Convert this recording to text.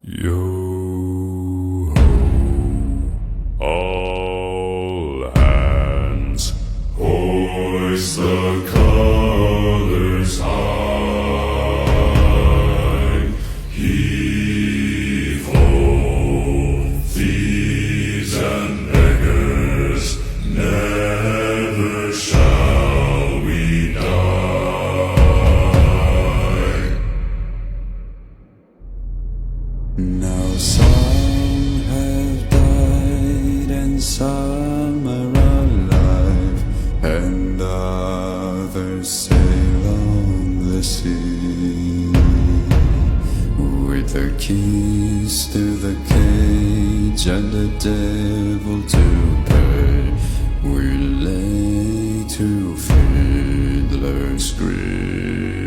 Yo ho, all hands, hoist the colors high. Heave ho, thieves and beggars, never shall we die. Now some have died and some are alive, and others sail on the sea. With the keys to the cage and the devil to pay, we lay to Fiddler's Grave.